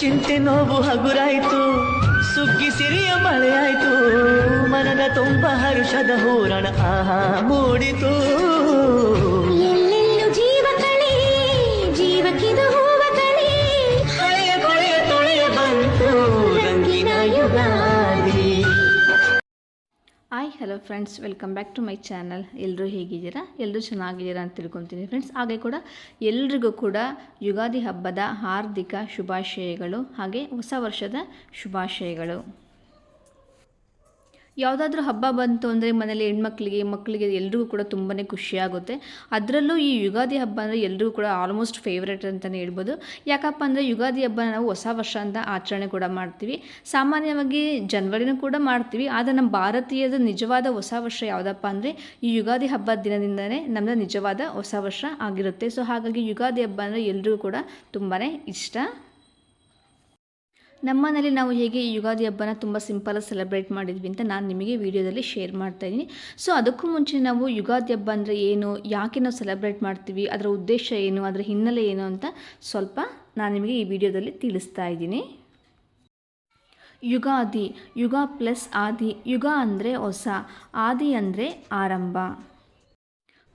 ಚಿಂತೆ ನೋವು ಹಗುರಾಯ್ತು, ಸುಗ್ಗಿ ಸಿರಿಯ ಮಳೆ ಆಯ್ತು, ಮನದ ತುಂಬ ಹರುಷದ ಹೂರಣ ಆಹಾ ಮೂಡಿತು. ಎಲ್ಲೆಲ್ಲೂ ಜೀವ ಕಳೆ, ಜೀವಕ್ಕಿದು ಹೂವ ಕಳೆ, ಹಳೆಯ ಕೊಳೆಯ ತೊಳೆಯ ಬಂತು ರಂಗಿನ Ugadi. Hi hello friends, welcome back to my channel. ಎಲ್ಲರೂ ಹೇಗಿದ್ದೀರಾ? ಎಲ್ಲರೂ ಚೆನ್ನಾಗಿದ್ದೀರಾ ಅಂತ ತಿಳ್ಕೊತೀನಿ ಫ್ರೆಂಡ್ಸ್. ಹಾಗೆ ಕೂಡ ಎಲ್ರಿಗೂ ಕೂಡ ಯುಗಾದಿ ಹಬ್ಬದ ಹಾರ್ದಿಕ ಶುಭಾಶಯಗಳು, ಹಾಗೆ ಹೊಸ ವರ್ಷದ ಶುಭಾಶಯಗಳು. ಯಾವುದಾದ್ರೂ ಹಬ್ಬ ಬಂತು ಅಂದರೆ ಮನೇಲಿ ಮಕ್ಕಳಿಗೆ ಎಲ್ರಿಗೂ ಕೂಡ ತುಂಬಾ ಖುಷಿಯಾಗುತ್ತೆ. ಅದರಲ್ಲೂ ಈ ಯುಗಾದಿ ಹಬ್ಬ ಅಂದರೆ ಎಲ್ರಿಗೂ ಕೂಡ ಆಲ್ಮೋಸ್ಟ್ ಫೇವ್ರೇಟ್ ಅಂತಲೇ ಹೇಳ್ಬೋದು. ಯಾಕಪ್ಪ ಅಂದರೆ ಯುಗಾದಿ ಹಬ್ಬ ನಾವು ಹೊಸ ವರ್ಷ ಅಂತ ಆಚರಣೆ ಕೂಡ ಮಾಡ್ತೀವಿ. ಸಾಮಾನ್ಯವಾಗಿ ಜನವರಿನೂ ಕೂಡ ಮಾಡ್ತೀವಿ, ಆದರೆ ನಮ್ಮ ಭಾರತೀಯದ ನಿಜವಾದ ಹೊಸ ವರ್ಷ ಯಾವುದಪ್ಪ ಅಂದರೆ ಈ ಯುಗಾದಿ ಹಬ್ಬದ ದಿನದಿಂದಲೇ ನಮ್ಮದು ನಿಜವಾದ ಹೊಸ ವರ್ಷ ಆಗಿರುತ್ತೆ. ಸೊ ಹಾಗಾಗಿ ಯುಗಾದಿ ಹಬ್ಬ ಅಂದರೆ ಎಲ್ರಿಗೂ ಕೂಡ ತುಂಬಾ ಇಷ್ಟ. ನಮ್ಮನೇಲಿ ನಾವು ಹೇಗೆ ಈ ಯುಗಾದಿ ಹಬ್ಬನ ತುಂಬ ಸಿಂಪಲಾಗಿ ಸೆಲೆಬ್ರೇಟ್ ಮಾಡಿದ್ವಿ ಅಂತ ನಾನು ನಿಮಗೆ ವಿಡಿಯೋದಲ್ಲಿ ಶೇರ್ ಮಾಡ್ತಾಯಿದ್ದೀನಿ. ಸೊ ಅದಕ್ಕೂ ಮುಂಚೆ ನಾವು ಯುಗಾದಿ ಹಬ್ಬ ಅಂದರೆ ಏನು, ಯಾಕೆ ನಾವು ಸೆಲೆಬ್ರೇಟ್ ಮಾಡ್ತೀವಿ, ಅದರ ಉದ್ದೇಶ ಏನು, ಅದರ ಹಿನ್ನೆಲೆ ಏನು ಅಂತ ಸ್ವಲ್ಪ ನಾನು ನಿಮಗೆ ಈ ವಿಡಿಯೋದಲ್ಲಿ ತಿಳಿಸ್ತಾ ಇದ್ದೀನಿ. ಯುಗಾದಿ, ಯುಗ ಪ್ಲಸ್ ಆದಿ. ಯುಗ ಅಂದರೆ ಹೊಸ, ಆದಿ ಅಂದರೆ ಆರಂಭ.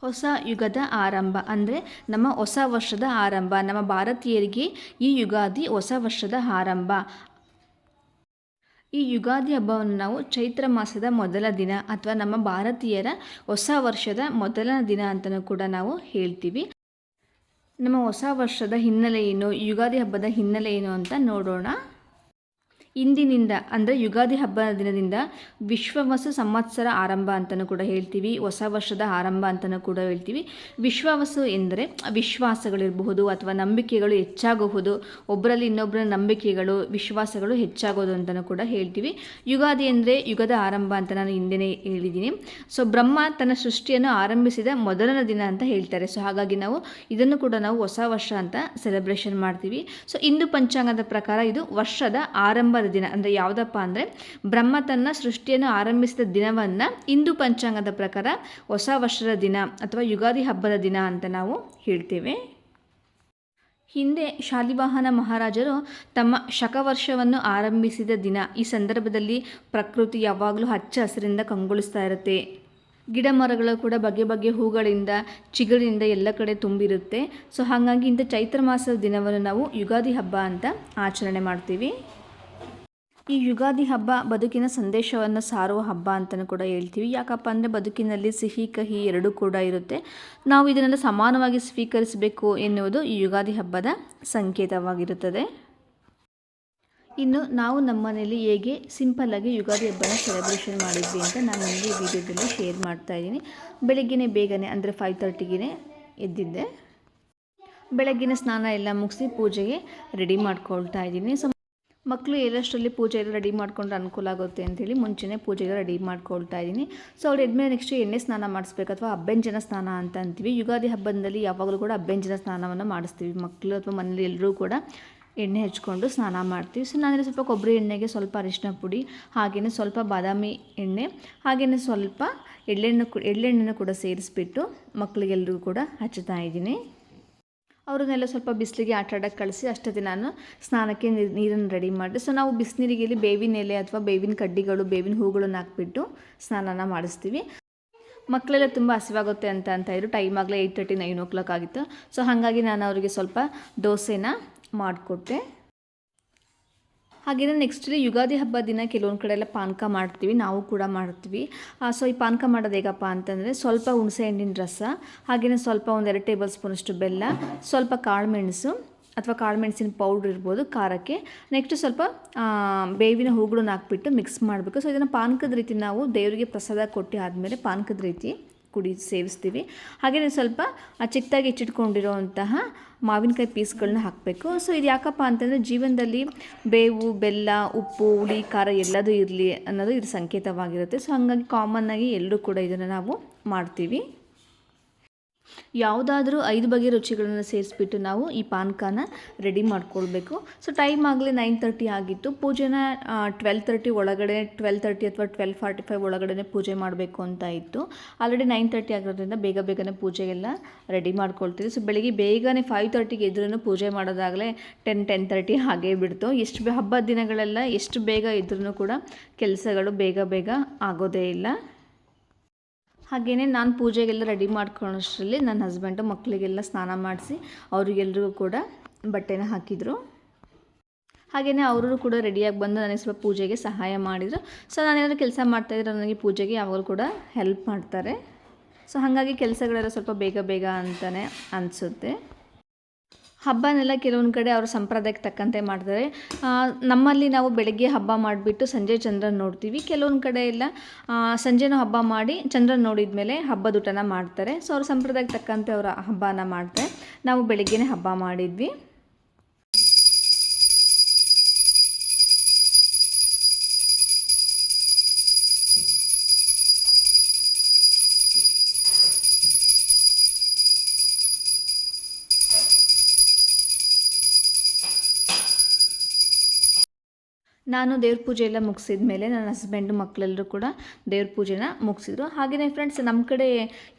ಹೊಸ ಯುಗದ ಆರಂಭ ಅಂದರೆ ನಮ್ಮ ಹೊಸ ವರ್ಷದ ಆರಂಭ. ನಮ್ಮ ಭಾರತೀಯರಿಗೆ ಈ ಯುಗಾದಿ ಹೊಸ ವರ್ಷದ ಆರಂಭ. ಈ ಯುಗಾದಿ ಹಬ್ಬವನ್ನು ನಾವು ಚೈತ್ರ ಮಾಸದ ಮೊದಲ ದಿನ ಅಥವಾ ನಮ್ಮ ಭಾರತೀಯರ ಹೊಸ ವರ್ಷದ ಮೊದಲ ದಿನ ಅಂತಲೂ ಕೂಡ ನಾವು ಹೇಳ್ತೀವಿ. ನಮ್ಮ ಹೊಸ ವರ್ಷದ ಹಿನ್ನೆಲೆ ಏನು, ಯುಗಾದಿ ಹಬ್ಬದ ಹಿನ್ನೆಲೆ ಏನು ಅಂತ ನೋಡೋಣ. ಇಂದಿನಿಂದ ಅಂದರೆ ಯುಗಾದಿ ಹಬ್ಬದ ದಿನದಿಂದ ವಿಶ್ವವಸು ಸಂವತ್ಸರ ಆರಂಭ ಅಂತಲೂ ಕೂಡ ಹೇಳ್ತೀವಿ, ಹೊಸ ವರ್ಷದ ಆರಂಭ ಅಂತಲೂ ಕೂಡ ಹೇಳ್ತೀವಿ. ವಿಶ್ವವಸು ಎಂದರೆ ವಿಶ್ವಾಸಗಳಿರಬಹುದು ಅಥವಾ ನಂಬಿಕೆಗಳು ಹೆಚ್ಚಾಗುವುದು, ಒಬ್ಬರಲ್ಲಿ ಇನ್ನೊಬ್ಬರ ನಂಬಿಕೆಗಳು ವಿಶ್ವಾಸಗಳು ಹೆಚ್ಚಾಗೋದು ಅಂತಲೂ ಕೂಡ ಹೇಳ್ತೀವಿ. ಯುಗಾದಿ ಅಂದರೆ ಯುಗದ ಆರಂಭ ಅಂತ ನಾನು ಹಿಂದೆಯೇ ಹೇಳಿದ್ದೀನಿ. ಸೊ ಬ್ರಹ್ಮ ತನ್ನ ಸೃಷ್ಟಿಯನ್ನು ಆರಂಭಿಸಿದ ಮೊದಲನ ದಿನ ಅಂತ ಹೇಳ್ತಾರೆ. ಸೊ ಹಾಗಾಗಿ ನಾವು ಇದನ್ನು ಕೂಡ ನಾವು ಹೊಸ ವರ್ಷ ಅಂತ ಸೆಲೆಬ್ರೇಷನ್ ಮಾಡ್ತೀವಿ. ಸೊ ಹಿಂದೂ ಪಂಚಾಂಗದ ಪ್ರಕಾರ ಇದು ವರ್ಷದ ಆರಂಭ ದಿನ ಅಂದರೆ ಯಾವುದಪ್ಪ ಅಂದರೆ ಬ್ರಹ್ಮ ತನ್ನ ಸೃಷ್ಟಿಯನ್ನು ಆರಂಭಿಸಿದ ದಿನವನ್ನು ಹಿಂದೂ ಪಂಚಾಂಗದ ಪ್ರಕಾರ ಹೊಸ ವರ್ಷದ ದಿನ ಅಥವಾ ಯುಗಾದಿ ಹಬ್ಬದ ದಿನ ಅಂತ ನಾವು ಹೇಳ್ತೇವೆ. ಹಿಂದೆ ಶಾಲಿವಾಹನ ಮಹಾರಾಜರು ತಮ್ಮ ಶಕವರ್ಷವನ್ನು ಆರಂಭಿಸಿದ ದಿನ. ಈ ಸಂದರ್ಭದಲ್ಲಿ ಪ್ರಕೃತಿ ಯಾವಾಗಲೂ ಹಚ್ಚ ಹಸಿರಿಂದ ಕಂಗೊಳಿಸ್ತಾ ಇರುತ್ತೆ. ಗಿಡ ಮರಗಳು ಕೂಡ ಬಗೆ ಹೂಗಳಿಂದ ಚಿಗುರಿನಿಂದ ಎಲ್ಲ ಕಡೆ ತುಂಬಿರುತ್ತೆ. ಸೊ ಹಾಗಾಗಿ ಇಂಥ ಚೈತ್ರ ಮಾಸದ ದಿನವನ್ನು ನಾವು ಯುಗಾದಿ ಹಬ್ಬ ಅಂತ ಆಚರಣೆ ಮಾಡ್ತೀವಿ. ಈ ಯುಗಾದಿ ಹಬ್ಬ ಬದುಕಿನ ಸಂದೇಶವನ್ನು ಸಾರುವ ಹಬ್ಬ ಅಂತಲೂ ಕೂಡ ಹೇಳ್ತೀವಿ. ಯಾಕಪ್ಪ ಅಂದರೆ ಬದುಕಿನಲ್ಲಿ ಸಿಹಿ ಕಹಿ ಎರಡೂ ಕೂಡ ಇರುತ್ತೆ. ನಾವು ಇದನ್ನೆಲ್ಲ ಸಮಾನವಾಗಿ ಸ್ವೀಕರಿಸಬೇಕು ಎನ್ನುವುದು ಈ ಯುಗಾದಿ ಹಬ್ಬದ ಸಂಕೇತವಾಗಿರುತ್ತದೆ. ಇನ್ನು ನಾವು ನಮ್ಮ ಮನೆಯಲ್ಲಿ ಹೇಗೆ ಸಿಂಪಲ್ಲಾಗಿ ಯುಗಾದಿ ಹಬ್ಬನ ಸೆಲೆಬ್ರೇಷನ್ ಮಾಡಿದ್ವಿ ಅಂತ ನಾನು ನಿಮಗೆ ಈ ವಿಡಿಯೋದಲ್ಲಿ ಶೇರ್ ಮಾಡ್ತಾ ಇದ್ದೀನಿ. ಬೆಳಗ್ಗೆನೇ ಬೇಗನೆ ಅಂದರೆ 5:30ಗೆ ಎದ್ದಿದ್ದೆ. ಬೆಳಗ್ಗಿನ ಸ್ನಾನ ಎಲ್ಲ ಮುಗಿಸಿ ಪೂಜೆಗೆ ರೆಡಿ ಮಾಡ್ಕೊಳ್ತಾ ಇದ್ದೀನಿ. ಸೊ ಮಕ್ಕಳು ಎಲ್ಲಷ್ಟರಲ್ಲಿ ಪೂಜೆ ಎಲ್ಲ ರೆಡಿ ಮಾಡ್ಕೊಂಡ್ರೆ ಅನುಕೂಲ ಆಗುತ್ತೆ ಅಂಥೇಳಿ ಮುಂಚೆನೇ ಪೂಜೆಗೆ ರೆಡಿ ಮಾಡ್ಕೊಳ್ತಾ ಇದ್ದೀನಿ. ಸೊ ಅವ್ರು ಎದ್ಮೇಲೆ ನೆಕ್ಸ್ಟ್ ಎಣ್ಣೆ ಸ್ನಾನ ಮಾಡಿಸ್ಬೇಕು ಅಥವಾ ಅಭ್ಯಂಜನ ಸ್ನಾನ ಅಂತ ಅಂತೀವಿ. ಯುಗಾದಿ ಹಬ್ಬದಲ್ಲಿ ಯಾವಾಗಲೂ ಕೂಡ ಅಭ್ಯಂಜನ ಸ್ನಾನವನ್ನು ಮಾಡಿಸ್ತೀವಿ. ಮಕ್ಕಳು ಅಥವಾ ಮನೇಲಿ ಎಲ್ಲರೂ ಕೂಡ ಎಣ್ಣೆ ಹಚ್ಕೊಂಡು ಸ್ನಾನ ಮಾಡ್ತೀವಿ. ಸೊ ನಾನಿಲ್ಲಿ ಸ್ವಲ್ಪ ಕೊಬ್ಬರಿ ಎಣ್ಣೆಗೆ ಸ್ವಲ್ಪ ಅರಿಶಿನ ಪುಡಿ, ಹಾಗೆಯೇ ಸ್ವಲ್ಪ ಬಾದಾಮಿ ಎಣ್ಣೆ, ಹಾಗೆಯೇ ಸ್ವಲ್ಪ ಎಳ್ಳೆಣ್ಣೆನೂ ಕೂಡ ಸೇರಿಸ್ಬಿಟ್ಟು ಮಕ್ಕಳಿಗೆಲ್ರಿಗೂ ಕೂಡ ಹಚ್ಚುತ್ತಾ ಇದ್ದೀನಿ. ಅವ್ರನ್ನೆಲ್ಲ ಸ್ವಲ್ಪ ಬಿಸಿಲಿಗೆ ಆಟಾಡೋಕ್ಕೆ ಕಳಿಸಿ ಅಷ್ಟೊತ್ತಿಗೆ ನಾನು ಸ್ನಾನಕ್ಕೆ ನೀರನ್ನು ರೆಡಿ ಮಾಡಿದೆ. ಸೊ ನಾವು ಬಿಸಿನೀರಿಗೆ ಬೇವಿನ ಎಲೆ ಅಥವಾ ಬೇವಿನ ಕಡ್ಡಿಗಳು, ಬೇವಿನ ಹೂಗಳನ್ನು ಹಾಕ್ಬಿಟ್ಟು ಸ್ನಾನನ ಮಾಡಿಸ್ತೀವಿ. ಮಕ್ಕಳೆಲ್ಲ ತುಂಬ ಹಸಿವಾಗುತ್ತೆ ಅಂತ ಇದ್ರು. ಟೈಮ್ ಆಗಲೇ 8:30, 9 o'clock ಆಗಿತ್ತು. ಸೊ ಹಾಗಾಗಿ ನಾನು ಅವರಿಗೆ ಸ್ವಲ್ಪ ದೋಸೆನ ಮಾಡಿಕೊಟ್ಟೆ. ಹಾಗೆಯೇ ನೆಕ್ಸ್ಟ್ ಯುಗಾದಿ ಹಬ್ಬ ದಿನ ಕೆಲವೊಂದು ಕಡೆ ಎಲ್ಲ ಪಾನಕ ಮಾಡ್ತೀವಿ, ನಾವು ಕೂಡ ಮಾಡ್ತೀವಿ. ಸೊ ಈ ಪಾನಕ ಮಾಡೋದು ಹೇಗಪ್ಪ ಅಂತಂದರೆ ಸ್ವಲ್ಪ ಹುಣಸೆ ಹಣ್ಣಿನ ರಸ, ಹಾಗೆಯೇ ಸ್ವಲ್ಪ 1-2 ಟೇಬಲ್ ಸ್ಪೂನಷ್ಟು ಬೆಲ್ಲ, ಸ್ವಲ್ಪ ಕಾಳುಮೆಣಸು ಅಥವಾ ಕಾಳುಮೆಣಸಿನ ಪೌಡ್ರ್ ಇರ್ಬೋದು ಖಾರಕ್ಕೆ, ನೆಕ್ಸ್ಟ್ ಸ್ವಲ್ಪ ಬೇವಿನ ಹೂಗಳನ್ನು ಹಾಕ್ಬಿಟ್ಟು ಮಿಕ್ಸ್ ಮಾಡಬೇಕು. ಸೊ ಇದನ್ನು ಪಾನಕದ ರೀತಿ ನಾವು ದೇವರಿಗೆ ಪ್ರಸಾದ ಕೊಟ್ಟು ಆದಮೇಲೆ ಪಾನಕದ ರೀತಿ ಸೇವಿಸ್ತೀವಿ. ಹಾಗೆಯೇ ಸ್ವಲ್ಪ ಚಿಕ್ಕದಾಗಿ ಹೆಚ್ಚಿಟ್ಕೊಂಡಿರೋವಂತಹ ಮಾವಿನಕಾಯಿ ಪೀಸ್ಗಳನ್ನ ಹಾಕಬೇಕು. ಸೊ ಇದು ಯಾಕಪ್ಪ ಅಂತಂದರೆ ಜೀವನದಲ್ಲಿ ಬೇವು, ಬೆಲ್ಲ, ಉಪ್ಪು, ಹುಳಿ, ಖಾರ ಎಲ್ಲದೂ ಇರಲಿ ಅನ್ನೋದು ಇದು ಸಂಕೇತವಾಗಿರುತ್ತೆ. ಸೊ ಹಾಗಾಗಿ ಕಾಮನ್ನಾಗಿ ಎಲ್ಲರೂ ಕೂಡ ಇದನ್ನು ನಾವು ಮಾಡ್ತೀವಿ. ಯಾವುದಾದ್ರೂ 5 ಬಗೆಯ ರುಚಿಗಳನ್ನು ಸೇರಿಸ್ಬಿಟ್ಟು ನಾವು ಈ ಪಾನಕನ ರೆಡಿ ಮಾಡ್ಕೊಳ್ಬೇಕು. ಸೊ ಟೈಮ್ ಆಗಲೇ 9:30 ಆಗಿತ್ತು. ಪೂಜೆನ 12:30 ಒಳಗಡೆ 12:30 ಅಥವಾ 12:45 ಒಳಗಡೆ ಪೂಜೆ ಮಾಡಬೇಕು ಅಂತ ಇತ್ತು. ಆಲ್ರೆಡಿ 9:30 ಆಗೋದ್ರಿಂದ ಬೇಗನೆ ಪೂಜೆಗೆಲ್ಲ ರೆಡಿ ಮಾಡ್ಕೊಳ್ತೀವಿ. ಸೊ ಬೆಳಿಗ್ಗೆ ಬೇಗನೆ 5:30ಗೆ ಎದ್ರೂ ಪೂಜೆ ಮಾಡೋದಾಗಲೇ 10:30 ಹಾಗೇ ಬಿಡ್ತು. ಹಬ್ಬದ ದಿನಗಳೆಲ್ಲ ಎಷ್ಟು ಬೇಗ ಇದ್ರೂ ಕೂಡ ಕೆಲಸಗಳು ಬೇಗ ಆಗೋದೇ ಇಲ್ಲ. ಹಾಗೆಯೇ ನಾನು ಪೂಜೆಗೆಲ್ಲ ರೆಡಿ ಮಾಡ್ಕೊಳ್ಳೋಷ್ಟರಲ್ಲಿ ನನ್ನ ಹಸ್ಬೆಂಡು ಮಕ್ಕಳಿಗೆಲ್ಲ ಸ್ನಾನ ಮಾಡಿಸಿ ಅವರಿಗೆಲ್ರಿಗೂ ಕೂಡ ಬಟ್ಟೆನ ಹಾಕಿದರು. ಹಾಗೆಯೇ ಅವರು ಕೂಡ ರೆಡಿಯಾಗಿ ಬಂದು ನನಗೆ ಸ್ವಲ್ಪ ಪೂಜೆಗೆ ಸಹಾಯ ಮಾಡಿದರು. ಸೊ ನಾನೇನಾದರೂ ಕೆಲಸ ಮಾಡ್ತಾಯಿದ್ರೆ ನನಗೆ ಪೂಜೆಗೆ ಯಾವಾಗಲೂ ಕೂಡ ಹೆಲ್ಪ್ ಮಾಡ್ತಾರೆ. ಸೊ ಹಾಗಾಗಿ ಕೆಲಸಗಳೆಲ್ಲ ಸ್ವಲ್ಪ ಬೇಗ ಅಂತಲೇ ಅನಿಸುತ್ತೆ. ಹಬ್ಬನೆಲ್ಲ ಕೆಲವೊಂದು ಕಡೆ ಅವ್ರ ಸಂಪ್ರದಾಯಕ್ಕೆ ತಕ್ಕಂತೆ ಮಾಡ್ತಾರೆ. ನಮ್ಮಲ್ಲಿ ನಾವು ಬೆಳಗ್ಗೆ ಹಬ್ಬ ಮಾಡಿಬಿಟ್ಟು ಸಂಜೆ ಚಂದ್ರನ ನೋಡ್ತೀವಿ. ಕೆಲವೊಂದು ಕಡೆ ಎಲ್ಲ ಸಂಜೆನೂ ಹಬ್ಬ ಮಾಡಿ ಚಂದ್ರನ ನೋಡಿದ ಮೇಲೆ ಹಬ್ಬದ ಊಟನ ಮಾಡ್ತಾರೆ. ಸೊ ಅವ್ರ ಸಂಪ್ರದಾಯಕ್ಕೆ ತಕ್ಕಂತೆ ಅವರ ಹಬ್ಬನ ಮಾಡ್ತಾರೆ. ನಾವು ಬೆಳಗ್ಗೆನೇ ಹಬ್ಬ ಮಾಡಿದ್ವಿ. ನಾನು ದೇವ್ರ ಪೂಜೆ ಎಲ್ಲ ಮುಗಿಸಿದ ಮೇಲೆ ನನ್ನ ಹಸ್ಬೆಂಡು ಮಕ್ಕಳೆಲ್ಲರೂ ಕೂಡ ದೇವ್ರ ಪೂಜೆನ ಮುಗಿಸಿದ್ರು. ಹಾಗೆಯೇ ಫ್ರೆಂಡ್ಸ್, ನಮ್ಮ ಕಡೆ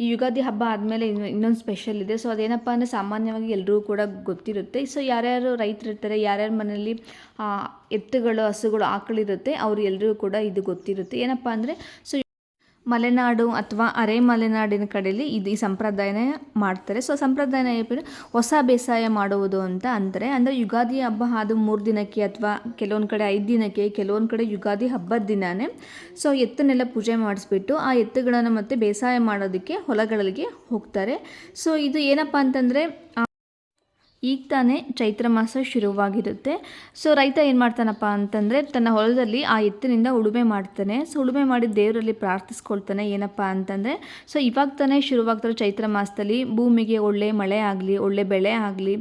ಈ ಯುಗಾದಿ ಹಬ್ಬ ಆದಮೇಲೆ ಇನ್ನೊಂದು ಸ್ಪೆಷಲ್ ಇದೆ. ಸೊ ಅದೇನಪ್ಪ ಅಂದರೆ ಸಾಮಾನ್ಯವಾಗಿ ಎಲ್ಲರಿಗೂ ಕೂಡ ಗೊತ್ತಿರುತ್ತೆ. ಸೊ ಯಾರ್ಯಾರು ರೈತರಿರ್ತಾರೆ, ಯಾರ್ಯಾರ ಮನೆಯಲ್ಲಿ ಎತ್ತುಗಳು, ಹಸುಗಳು, ಆಕಳಿರುತ್ತೆ, ಅವರು ಎಲ್ಲರಿಗೂ ಕೂಡ ಇದು ಗೊತ್ತಿರುತ್ತೆ. ಏನಪ್ಪ ಅಂದರೆ ಸೊ ಮಲೆನಾಡು ಅಥವಾ ಅರೆ ಮಲೆನಾಡಿನ ಕಡೆಯಲ್ಲಿ ಈ ಸಂಪ್ರದಾಯನೇ ಮಾಡ್ತಾರೆ. ಸೊ ಸಂಪ್ರದಾಯನ ಹೇಳ್ಬಿಟ್ಟು ಹೊಸ ಬೇಸಾಯ ಮಾಡುವುದು ಅಂತ ಅಂತಾರೆ. ಅಂದರೆ ಯುಗಾದಿ ಹಬ್ಬ ಆದ 3 ದಿನಕ್ಕೆ ಅಥವಾ ಕೆಲವೊಂದು ಕಡೆ 5 ದಿನಕ್ಕೆ, ಕೆಲವೊಂದು ಕಡೆ ಯುಗಾದಿ ಹಬ್ಬದ ದಿನವೇ ಸೊ ಎತ್ತನ್ನೆಲ್ಲ ಪೂಜೆ ಮಾಡಿಸ್ಬಿಟ್ಟು ಆ ಎತ್ತುಗಳನ್ನು ಮತ್ತೆ ಬೇಸಾಯ ಮಾಡೋದಕ್ಕೆ ಹೊಲಗಳಿಗೆ ಹೋಗ್ತಾರೆ. ಸೊ ಇದು ಏನಪ್ಪ ಅಂತಂದರೆ ಈಗ ತಾನೇ ಚೈತ್ರ ಮಾಸ ಶುರುವಾಗಿರುತ್ತೆ. ಸೊ ರೈತ ಏನು ಮಾಡ್ತಾನಪ್ಪ ಅಂತಂದರೆ ತನ್ನ ಹೊಲದಲ್ಲಿ ಆ ಎತ್ತಿನಿಂದ ಉಳುಮೆ ಮಾಡ್ತಾನೆ. ಸೊ ಉಳುಮೆ ಮಾಡಿ ದೇವರಲ್ಲಿ ಪ್ರಾರ್ಥಿಸ್ಕೊಳ್ತಾನೆ. ಏನಪ್ಪ ಅಂತಂದರೆ ಸೊ ಇವಾಗ ತಾನೇ ಶುರುವಾಗ್ತಾರೆ ಚೈತ್ರ ಮಾಸದಲ್ಲಿ ಭೂಮಿಗೆ ಒಳ್ಳೆ ಮಳೆ ಆಗಲಿ, ಒಳ್ಳೆ ಬೆಳೆ ಆಗಲಿ,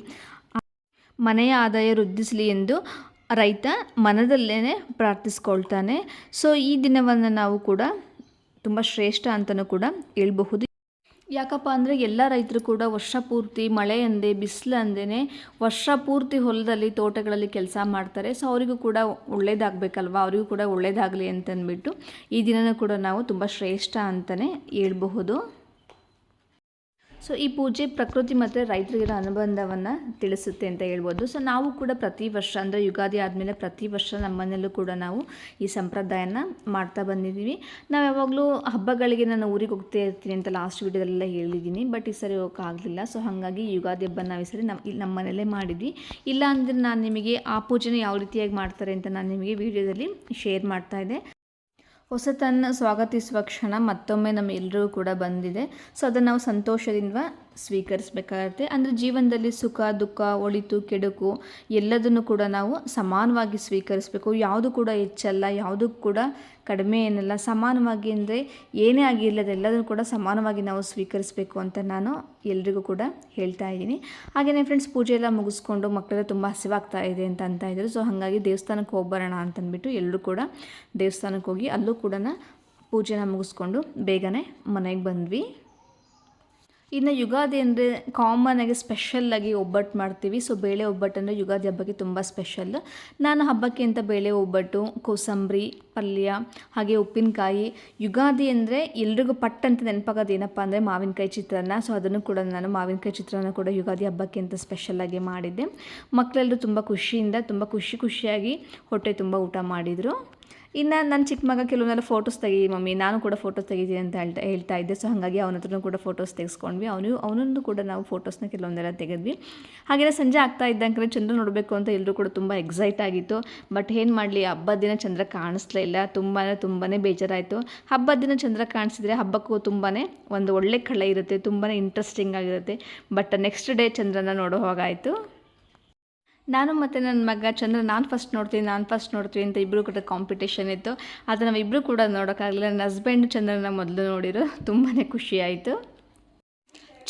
ಮನೆಯ ಆದಾಯ ವೃದ್ಧಿಸಲಿ ಎಂದು ರೈತ ಮನದಲ್ಲೇ ಪ್ರಾರ್ಥಿಸ್ಕೊಳ್ತಾನೆ. ಸೊ ಈ ದಿನವನ್ನು ನಾವು ಕೂಡ ತುಂಬ ಶ್ರೇಷ್ಠ ಅಂತಲೂ ಕೂಡ ಹೇಳ್ಬಹುದು. ಯಾಕಪ್ಪ ಅಂದರೆ ಎಲ್ಲ ರೈತರು ಕೂಡ ವರ್ಷ ಪೂರ್ತಿ ಮಳೆ ಅಂದೇ, ಬಿಸಿಲು ಅಂದೇ ವರ್ಷ ಪೂರ್ತಿ ಹೊಲದಲ್ಲಿ, ತೋಟಗಳಲ್ಲಿ ಕೆಲಸ ಮಾಡ್ತಾರೆ. ಸೊ ಅವರಿಗೂ ಕೂಡ ಒಳ್ಳೇದಾಗಬೇಕಲ್ವ, ಅವರಿಗೂ ಕೂಡ ಒಳ್ಳೇದಾಗಲಿ ಅಂತಂದ್ಬಿಟ್ಟು ಈ ದಿನನೂ ಕೂಡ ನಾವು ತುಂಬ ಶ್ರೇಷ್ಠ ಅಂತಲೇ ಹೇಳ್ಬಹುದು. ಸೊ ಈ ಪೂಜೆ ಪ್ರಕೃತಿ ಮತ್ತು ರೈತರಿಗಿರೋ ಅನುಬಂಧವನ್ನು ತಿಳಿಸುತ್ತೆ ಅಂತ ಹೇಳ್ಬೋದು. ಸೊ ನಾವು ಕೂಡ ಪ್ರತಿ ವರ್ಷ ಅಂದರೆ ಯುಗಾದಿ ಆದಮೇಲೆ ಪ್ರತಿ ವರ್ಷ ನಮ್ಮ ಮನೆಯಲ್ಲೂ ಕೂಡ ನಾವು ಈ ಸಂಪ್ರದಾಯನ ಮಾಡ್ತಾ ಬಂದಿದ್ದೀವಿ. ನಾವು ಯಾವಾಗಲೂ ಹಬ್ಬಗಳಿಗೆ ನಾನು ಊರಿಗೆ ಹೋಗ್ತಾ ಇರ್ತೀನಿ ಅಂತ ಲಾಸ್ಟ್ ವಿಡಿಯೋದಲ್ಲೆಲ್ಲ ಹೇಳಿದ್ದೀನಿ. ಬಟ್ ಈ ಸರಿ ಹೋಗೋಕ್ಕಾಗಲಿಲ್ಲ. ಸೊ ಹಾಗಾಗಿ ಯುಗಾದಿ ಹಬ್ಬ ನಾವು ಈ ಸರಿ ನಮ್ಮ ಮನೆಯಲ್ಲೇ ಮಾಡಿದ್ವಿ. ಇಲ್ಲ ಅಂದರೆ ನಾನು ನಿಮಗೆ ಆ ಪೂಜೆನ ಯಾವ ರೀತಿಯಾಗಿ ಮಾಡ್ತಾರೆ ಅಂತ ನಾನು ನಿಮಗೆ ವಿಡಿಯೋದಲ್ಲಿ ಶೇರ್ ಮಾಡ್ತಾಯಿದ್ದೆ. ಹೊಸತನ್ನು ಸ್ವಾಗತಿಸುವ ಕ್ಷಣ ಮತ್ತೊಮ್ಮೆ ನಮ್ಮ ಎಲ್ಲರಿಗೂ ಕೂಡ ಬಂದಿದೆ. ಸೊ ಅದನ್ನು ನಾವು ಸಂತೋಷದಿಂದ ಸ್ವೀಕರಿಸಬೇಕಾಗುತ್ತೆ. ಅಂದರೆ ಜೀವನದಲ್ಲಿ ಸುಖ, ದುಃಖ, ಒಳಿತು, ಕೆಡುಕು ಎಲ್ಲದನ್ನು ಕೂಡ ನಾವು ಸಮಾನವಾಗಿ ಸ್ವೀಕರಿಸಬೇಕು. ಯಾವುದು ಕೂಡ ಹೆಚ್ಚಲ್ಲ, ಯಾವುದು ಕೂಡ ಕಡಿಮೆ ಏನಲ್ಲ, ಸಮಾನವಾಗಿ ಅಂದರೆ ಏನೇ ಆಗಿರಲಿ ಅದೆಲ್ಲದನ್ನು ಕೂಡ ಸಮಾನವಾಗಿ ನಾವು ಸ್ವೀಕರಿಸಬೇಕು ಅಂತ ನಾನು ಎಲ್ರಿಗೂ ಕೂಡ ಹೇಳ್ತಾ ಇದ್ದೀನಿ. ಹಾಗೆಯೇ ಫ್ರೆಂಡ್ಸ್, ಪೂಜೆ ಎಲ್ಲ ಮುಗಿಸ್ಕೊಂಡು ಮಕ್ಕಳೆಲ್ಲ ತುಂಬ ಹಸಿವಾಗ್ತಾ ಇದೆ ಅಂತ ಇದ್ರು. ಸೊ ಹಾಗಾಗಿ ದೇವಸ್ಥಾನಕ್ಕೆ ಹೋಗ್ಬರೋಣ ಅಂತಂದ್ಬಿಟ್ಟು ಎಲ್ಲರೂ ಕೂಡ ದೇವಸ್ಥಾನಕ್ಕೆ ಹೋಗಿ ಅಲ್ಲೂ ಕೂಡ ಪೂಜೆನ ಮುಗಿಸ್ಕೊಂಡು ಬೇಗನೆ ಮನೆಗೆ ಬಂದ್ವಿ. ಇನ್ನು ಯುಗಾದಿ ಅಂದರೆ ಕಾಮನಾಗಿ ಸ್ಪೆಷಲ್ಲಾಗಿ ಒಬ್ಬಟ್ಟು ಮಾಡ್ತೀವಿ. ಸೊ ಬೇಳೆ ಒಬ್ಬಟ್ಟು ಅಂದರೆ ಯುಗಾದಿ ಹಬ್ಬಕ್ಕೆ ತುಂಬ ಸ್ಪೆಷಲ್. ನಾನು ಹಬ್ಬಕ್ಕೆ ಅಂತ ಬೇಳೆ ಒಬ್ಬಟ್ಟು, ಕೋಸಂಬರಿ, ಪಲ್ಯ, ಹಾಗೆ ಉಪ್ಪಿನಕಾಯಿ. ಯುಗಾದಿ ಅಂದರೆ ಎಲ್ರಿಗೂ ಪಟ್ ಅಂತ ನೆನಪಾಗೋದು ಏನಪ್ಪ ಅಂದರೆ ಮಾವಿನಕಾಯಿ ಚಿತ್ರಾನ್ನ. ಸೊ ಅದನ್ನು ಕೂಡ ನಾನು ಮಾವಿನಕಾಯಿ ಚಿತ್ರಾನ್ನ ಕೂಡ ಯುಗಾದಿ ಹಬ್ಬಕ್ಕೆ ಅಂತ ಸ್ಪೆಷಲ್ಲಾಗಿ ಮಾಡಿದ್ದೆ. ಮಕ್ಕಳೆಲ್ಲರೂ ತುಂಬ ಖುಷಿಯಿಂದ, ತುಂಬ ಖುಷಿಯಾಗಿ ಹೊಟ್ಟೆ ತುಂಬ ಊಟ ಮಾಡಿದರು. ಇನ್ನು ನನ್ನ ಚಿಕ್ಕ ಮಗ ಕೆಲವೊಂದೆಲ್ಲ ಫೋಟೋಸ್ ತೆಗೀ ಮಮ್ಮಿ, ನಾನು ಕೂಡ ಫೋಟೋಸ್ ತೆಗಿತೀನಿ ಅಂತ ಹೇಳ್ತಾ ಇದ್ದೆ. ಸೊ ಹಾಗಾಗಿ ಅವನ ಹತ್ರನೂ ಕೂಡ ಫೋಟೋಸ್ ತೆಗೆಸ್ಕೊಂಡ್ವಿ. ಅವನನ್ನು ಕೂಡ ನಾವು ಫೋಟೋಸ್ನ ಕೆಲವೊಂದೆಲ್ಲ ತೆಗೆದ್ವಿ. ಹಾಗೆಯೇ ಸಂಜೆ ಆಗ್ತಾ ಇದ್ದಂಗೆ ಚಂದ್ರ ನೋಡಬೇಕು ಅಂತ ಎಲ್ಲರೂ ಕೂಡ ತುಂಬ ಎಕ್ಸೈಟ್ ಆಗಿತ್ತು. ಬಟ್ ಏನು ಮಾಡಲಿ, ಹಬ್ಬದ ದಿನ ಚಂದ್ರ ಕಾಣಿಸ್ಲೇ ಇಲ್ಲ. ತುಂಬಾ ಬೇಜಾರಾಯಿತು. ಹಬ್ಬದ ದಿನ ಚಂದ್ರ ಕಾಣಿಸಿದ್ರೆ ಹಬ್ಬಕ್ಕೂ ತುಂಬಾ ಒಂದು ಒಳ್ಳೆ ಕಳೆ ಇರುತ್ತೆ, ತುಂಬಾ ಇಂಟ್ರೆಸ್ಟಿಂಗ್ ಆಗಿರುತ್ತೆ. ಬಟ್ ನೆಕ್ಸ್ಟ್ ಡೇ ಚಂದ್ರನ ನೋಡೋ ಹಾಗಾಯಿತು. ನಾನು ಮತ್ತು ನನ್ನ ಮಗ ಚಂದ್ರ ನಾನು ಫಸ್ಟ್ ನೋಡ್ತೀನಿ ಅಂತ ಇಬ್ಬರು ಕೂಡ ಕಾಂಪಿಟೇಷನ್ ಇತ್ತು. ಆದರೆ ನಾವಿಬ್ಬರು ಕೂಡ ನೋಡೋಕ್ಕಾಗಲಿಲ್ಲ. ನನ್ನ ಹಸ್ಬೆಂಡ್ ಚಂದ್ರನ ಮೊದಲು ನೋಡಿರೋ ತುಂಬಾ ಖುಷಿಯಾಯಿತು.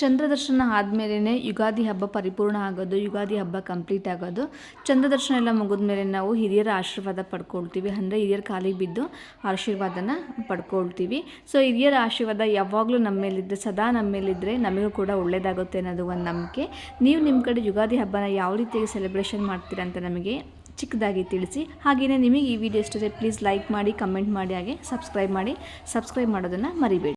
ಚಂದ್ರದರ್ಶನ ಆದಮೇಲೆ ಯುಗಾದಿ ಹಬ್ಬ ಪರಿಪೂರ್ಣ ಆಗೋದು, ಯುಗಾದಿ ಹಬ್ಬ ಕಂಪ್ಲೀಟ್ ಆಗೋದು. ಚಂದ್ರದರ್ಶನ ಎಲ್ಲ ಮುಗಿದ ಮೇಲೆ ನಾವು ಹಿರಿಯರ ಆಶೀರ್ವಾದ ಪಡ್ಕೊಳ್ತೀವಿ, ಅಂದರೆ ಹಿರಿಯರ ಕಾಲಿಗೆ ಬಿದ್ದು ಆಶೀರ್ವಾದನ ಪಡ್ಕೊಳ್ತೀವಿ. ಸೊ ಹಿರಿಯರ ಆಶೀರ್ವಾದ ಯಾವಾಗಲೂ ನಮ್ಮ ಮೇಲಿದ್ದರೆ, ಸದಾ ನಮ್ಮ ಮೇಲಿದ್ದರೆ ನಮಗೂ ಕೂಡ ಒಳ್ಳೆಯದಾಗುತ್ತೆ ಅನ್ನೋದು ಒಂದು ನಂಬಿಕೆ. ನೀವು ನಿಮ್ಮ ಕಡೆ ಯುಗಾದಿ ಹಬ್ಬನ ಯಾವ ರೀತಿಯಾಗಿ ಸೆಲೆಬ್ರೇಷನ್ ಮಾಡ್ತೀರಾ ಅಂತ ನಮಗೆ ಚಿಕ್ಕದಾಗಿ ತಿಳಿಸಿ. ಹಾಗೆಯೇ ನಿಮಗೆ ಈ ವಿಡಿಯೋ ಇಷ್ಟ ಪ್ಲೀಸ್ ಲೈಕ್ ಮಾಡಿ, ಕಮೆಂಟ್ ಮಾಡಿ, ಹಾಗೆ ಸಬ್ಸ್ಕ್ರೈಬ್ ಮಾಡೋದನ್ನು ಮರಿಬೇಡಿ.